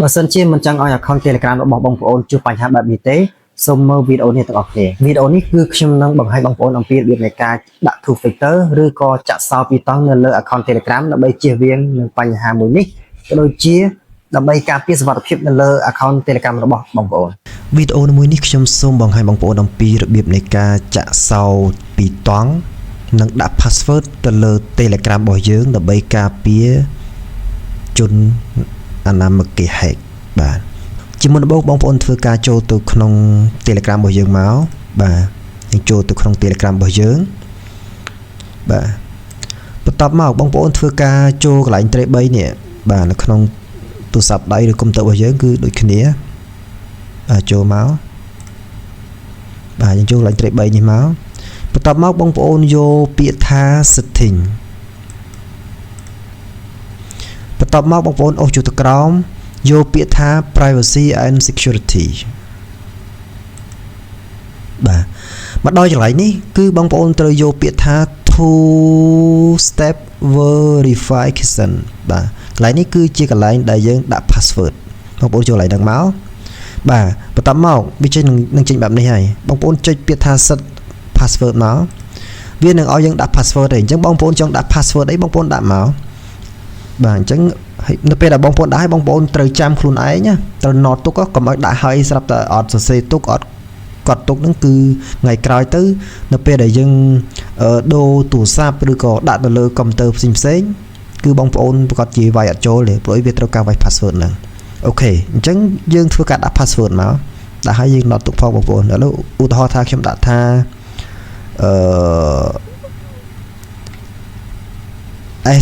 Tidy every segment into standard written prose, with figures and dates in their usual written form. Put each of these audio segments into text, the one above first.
បើសិនជាមិនចង់ឲ្យ account Telegram របស់បងប្អូនជួបបញ្ហាបែបនេះទេសូមមើលវីដេអូនេះទាំងអស់គ្នាវីដេអូនេះគឺខ្ញុំនឹងបង្ហាញបងប្អូនអំពីរបៀបនៃការដាក់ two factor ឬក៏ចាក់សោពីតង់នៅលើ account Telegram ដើម្បីជៀសវាងនឹងបញ្ហាមួយនេះក៏ដូចជាដើម្បីការពារសុវត្ថិភាពនៅលើ account Telegram របស់បងប្អូនវីដេអូមួយនេះខ្ញុំសូមបង្ហាញបងប្អូនអំពីរបៀបនៃការចាក់សោពីតង់និងដាក់ password ទៅលើ Telegram របស់យើងដើម្បីការពារជនអនាមិកគេ hack បាទជាមុនដំបូងបងប្អូនធ្វើការចូលទៅក្នុង Telegram របស់យើងមកបាទយើងចូលទៅក្នុង Telegram របស់យើងបាទបន្ទាប់មកបងប្អូនធ្វើការចូលកន្លែង 3 នេះបាទនៅក្នុងទូរស័ព្ទដៃឬកុំព្យូទ័ររបស់យើងគឺដូចគ្នាបាទចូលមកបាទយើងចូលកន្លែង 3 នេះមកបន្ទាប់មកបងប្អូនយកពាក្យថា setting បន្ទាប់មកបងប្អូនអូសចូលទៅក្រោមយកពាក្យថា privacy and security បាទមកដល់កន្លែងនេះគឺបងប្អូនត្រូវយកពាក្យថា two step verification បាទកន្លែងនេះគឺជាកន្លែងដែលយើងដាក់ password បងប្អូនចូលកន្លែងហ្នឹងមកបាទបន្ទាប់មកវាចេញនឹងចេញបែបនេះហើយបងប្អូនចុចពាក្យថា set password មកវានឹងឲ្យយើងដាក់ password ទេអញ្ចឹងបងប្អូនចង់ដាក់ password អីបងប្អូនដាក់មកបាទអញ្ចឹងនៅពេលដែលបងប្អូនដាក់ឲ្យបងប្អូនត្រូវចាំខ្លួនឯងណាត្រូវ note ទុកកុំឲ្យដាក់ឲ្យស្រាប់តែអត់សរសេរទុកអត់កត់ទុកហ្នឹងគឺថ្ងៃក្រោយទៅនៅពេលដែលយើងដូរទូរស័ព្ទឬក៏ដាក់ទៅលើកុំព្យូទ័រផ្សេងគឺបងប្អូនប្រកាសជាវាយអត់ចូលទេព្រោះវាត្រូវការវាយ password ហ្នឹងអូខេអញ្ចឹងយើងធ្វើការដាក់ password មកដាក់ឲ្យយើង note ទុកផងបងប្អូនឥឡូវឧទាហរណ៍ថាខ្ញុំដាក់ថា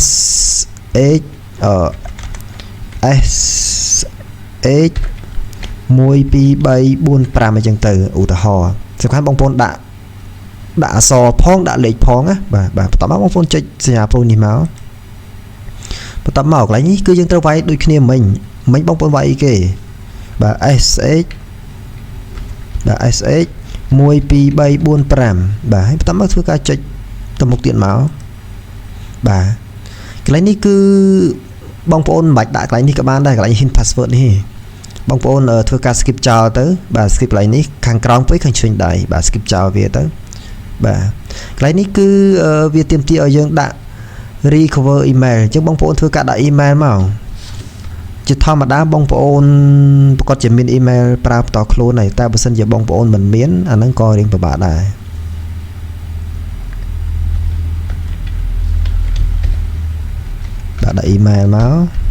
SH SH 1 2 3 4 5អញ្ចឹងទៅឧទាហរណ៍សំខាន់បងប្អូនដាក់អក្សរផងដាក់លេខផងណាបាទបន្ទាប់មកបងប្អូនចុចសញ្ញាប្រូនេះមកបន្ទាប់មកកន្លែងនេះគឺយើងត្រូវវាយដូចគ្នាមិញបងប្អូនវាយអីគេបាទ SH បាទ SH 1 2 3 4 5បាទហើយបន្ទាប់មកធ្វើការចុចទៅមុខទៀតមកបាទកន្លែងនេះគឺបងប្អូនមិនបាច់ដាក់កន្លែងនេះក៏បានដែរកន្លែង hint password នេះបងប្អូនធ្វើការ skip ចោលទៅបាទ skip កន្លែងនេះខាងក្រោមពេកខាងឆ្វេងដៃបាទ skip ចោលវាទៅបាទកន្លែងនេះគឺវាទាមទារឲ្យយើងដាក់ recover email អញ្ចឹងបងប្អូនធ្វើការដាក់ email មកជាធម្មតាបងប្អូនប្រកាសជាមាន email ប្រើបន្តខ្លួនហើយតែបើសិនជាបងប្អូនមិនមានអាហ្នឹងក៏រៀងពិបាកដែរដាក់ email មក